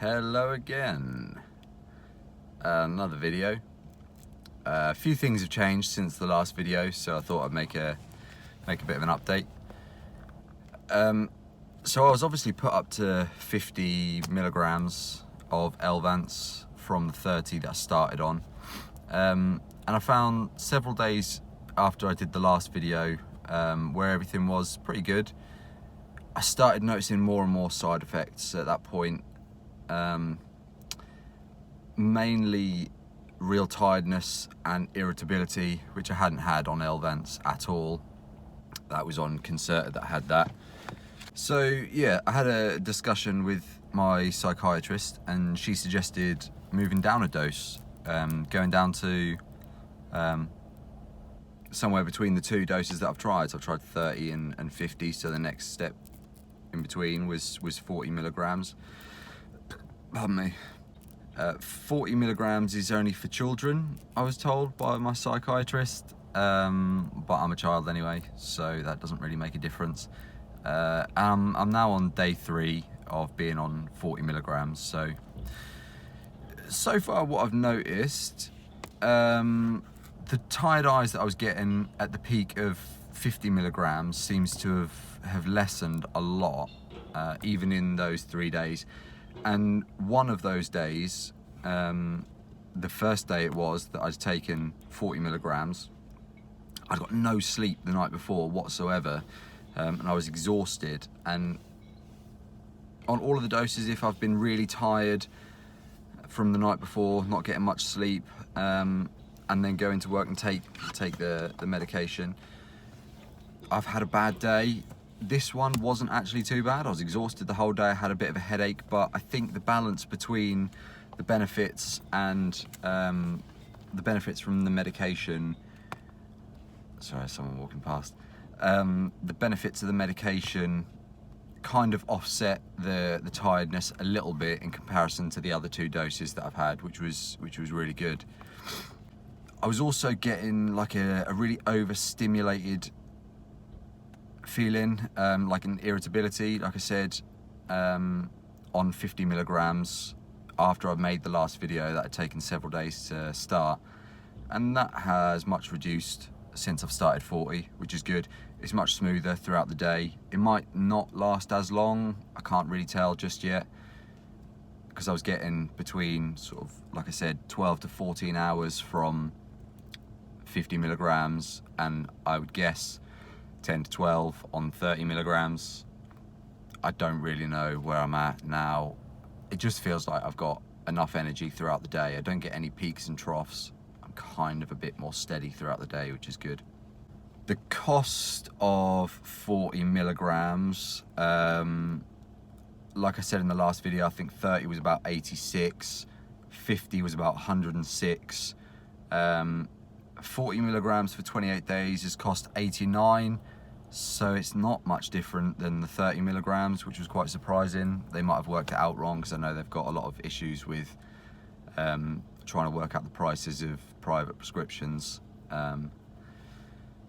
Hello again. Another video. A few things have changed since the last video, so I thought I'd make a bit of an update. So I was obviously put up to 50 milligrams of Elvanse from the 30 that I started on, and I found several days after I did the last video where everything was pretty good. I started noticing more and more side effects at that point. Mainly real tiredness and irritability, which I hadn't had on Elvanse at all. That was on Concerta that I had that. So yeah, I had a discussion with my psychiatrist and she suggested moving down a dose, going down to somewhere between the two doses that I've tried. So I've tried 30 and 50, so the next step in between was 40 milligrams. Pardon me. 40 milligrams is only for children, I was told by my psychiatrist, but I'm a child anyway, so that doesn't really make a difference. I'm now on day 3 of being on 40 milligrams, so far what I've noticed, the tired eyes that I was getting at the peak of 50 milligrams seems to have lessened a lot, even in those 3 days. And one of those days, the first day it was that I'd taken 40 milligrams, I'd got no sleep the night before whatsoever, and I was exhausted. And on all of the doses, if I've been really tired from the night before, not getting much sleep, and then going to work and take the medication, I've had a bad day. This one wasn't actually too bad. I was exhausted the whole day. I had a bit of a headache, but I think the balance between the benefits and the benefits from the medication. Sorry, someone walking past. The benefits of the medication kind of offset the tiredness a little bit in comparison to the other 2 doses that I've had, which was really good. I was also getting like a really overstimulated feeling, like an irritability, like I said, on 50 milligrams after I've made the last video that had taken several days to start, and that has much reduced since I've started 40, which is good. It's much smoother throughout the day. It might not last as long, I can't really tell just yet, because I was getting between sort of, like I said, 12 to 14 hours from 50 milligrams, and I would guess 10 to 12 on 30 milligrams. I don't really know where I'm at now. It just feels like I've got enough energy throughout the day. I don't get any peaks and troughs. I'm kind of a bit more steady throughout the day, which is good. The cost of 40 milligrams, like I said in the last video, I think 30 was about 86, 50 was about 106. 40 milligrams for 28 days has cost 89, so it's not much different than the 30 milligrams, which was quite surprising. They might have worked it out wrong, because I know they've got a lot of issues with trying to work out the prices of private prescriptions.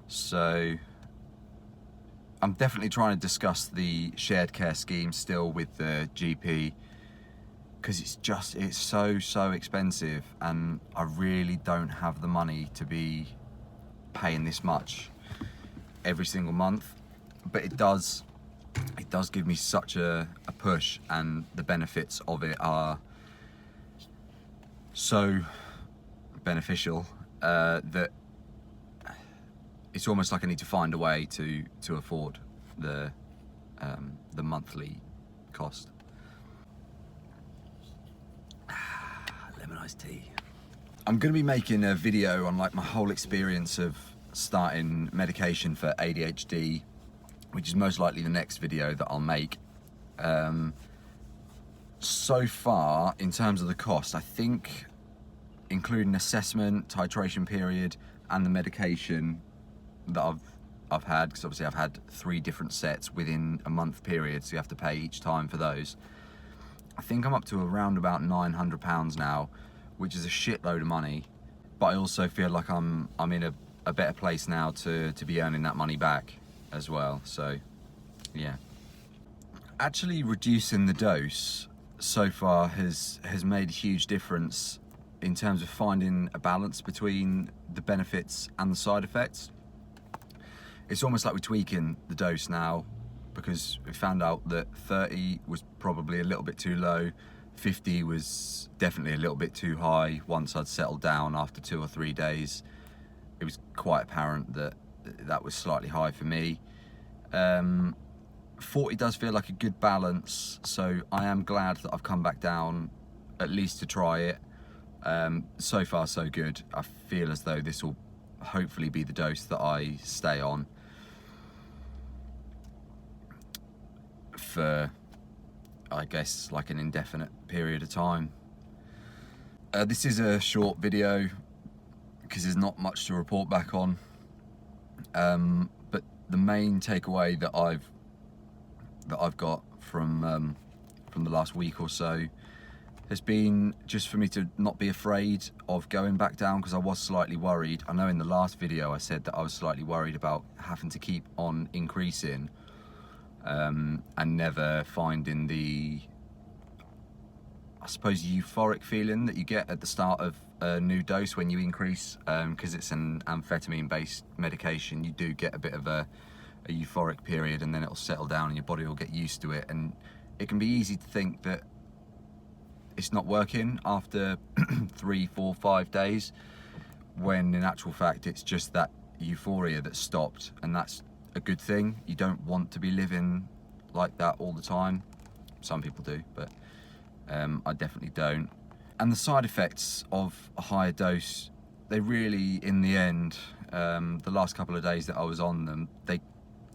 So I'm definitely trying to discuss the shared care scheme still with the GP, because it's so expensive, and I really don't have the money to be paying this much every single month. But it does give me such a push, and the benefits of it are so beneficial that it's almost like I need to find a way to afford the monthly cost. Lemon iced tea. I'm going to be making a video on like my whole experience of starting medication for ADHD, which is most likely the next video that I'll make. So far, in terms of the cost, I think including assessment, titration period, and the medication that I've had, because obviously I've had 3 different sets within a month period, so you have to pay each time for those. I think I'm up to around about £900 now, which is a shitload of money, but I also feel like I'm in a better place now to be earning that money back as well. So yeah, actually reducing the dose so far has made a huge difference in terms of finding a balance between the benefits and the side effects. It's almost like we're tweaking the dose now, because we found out that 30 was probably a little bit too low, 50 was definitely a little bit too high. Once I'd settled down after 2 or 3 days, it was quite apparent that that was slightly high for me. 40 does feel like a good balance, so I am glad that I've come back down at least to try it. So far so good. I feel as though this will hopefully be the dose that I stay on for, I guess, like an indefinite period of time. This is a short video because there's not much to report back on, but the main takeaway that I've got from the last week or so has been just for me to not be afraid of going back down, because I was slightly worried. I know in the last video I said that I was slightly worried about having to keep on increasing and never finding the, I suppose, euphoric feeling that you get at the start of a new dose when you increase, because it's an amphetamine based medication. You do get a bit of a euphoric period, and then it'll settle down and your body will get used to it, and it can be easy to think that it's not working after 3, 4, 5 days, when in actual fact it's just that euphoria that stopped, and that's a good thing. You don't want to be living like that all the time. Some people do, but I definitely don't. And the side effects of a higher dose, they really, in the end, the last couple of days that I was on them, they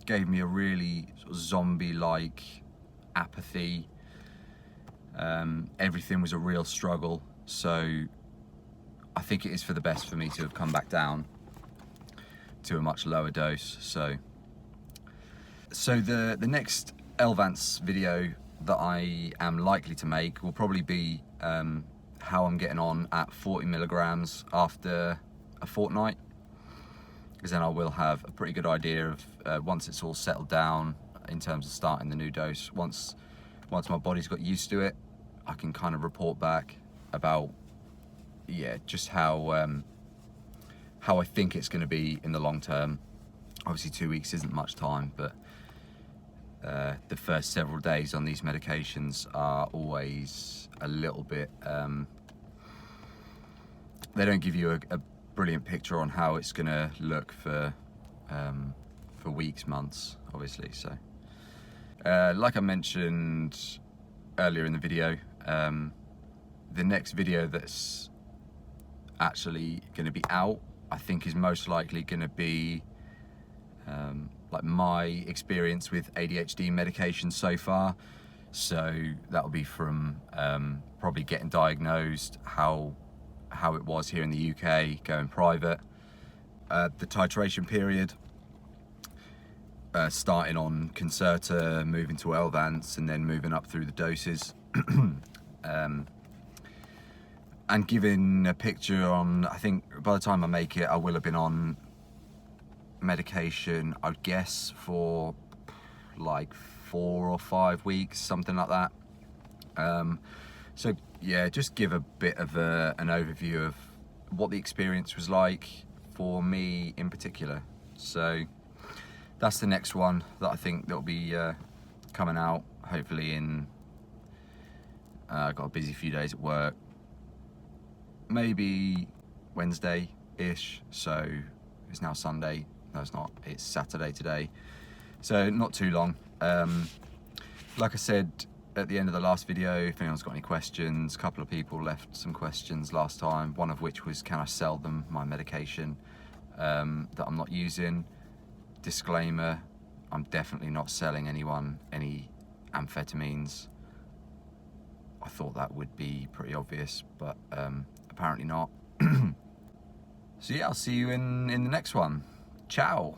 gave me a really sort of zombie-like apathy. Everything was a real struggle, so I think it is for the best for me to have come back down to a much lower dose. So the next Elvanse video that I am likely to make will probably be how I'm getting on at 40 milligrams after a fortnight, because then I will have a pretty good idea of once it's all settled down in terms of starting the new dose. Once my body's got used to it, I can kind of report back about, yeah, just how I think it's going to be in the long term. Obviously 2 weeks isn't much time, but the first several days on these medications are always a little bit, they don't give you a brilliant picture on how it's going to look for weeks, months, obviously. So like I mentioned earlier in the video, the next video that's actually going to be out, I think, is most likely going to be like my experience with ADHD medication so far. So that'll be from probably getting diagnosed, how it was here in the UK, going private, the titration period, starting on Concerta, moving to Elvanse, and then moving up through the doses, and giving a picture on, I think by the time I make it, I will have been on medication, I would guess, for like 4 or 5 weeks, something like that. So yeah, just give a bit of an overview of what the experience was like for me in particular. So that's the next one that I think that'll be coming out, hopefully in, I've got a busy few days at work, maybe Wednesday-ish, so it's now Sunday. No, it's not, it's Saturday today, so not too long. Like I said at the end of the last video, if anyone's got any questions, a couple of people left some questions last time, one of which was, can I sell them my medication that I'm not using? Disclaimer, I'm definitely not selling anyone any amphetamines. I thought that would be pretty obvious, but apparently not. So yeah, I'll see you in the next one. Ciao.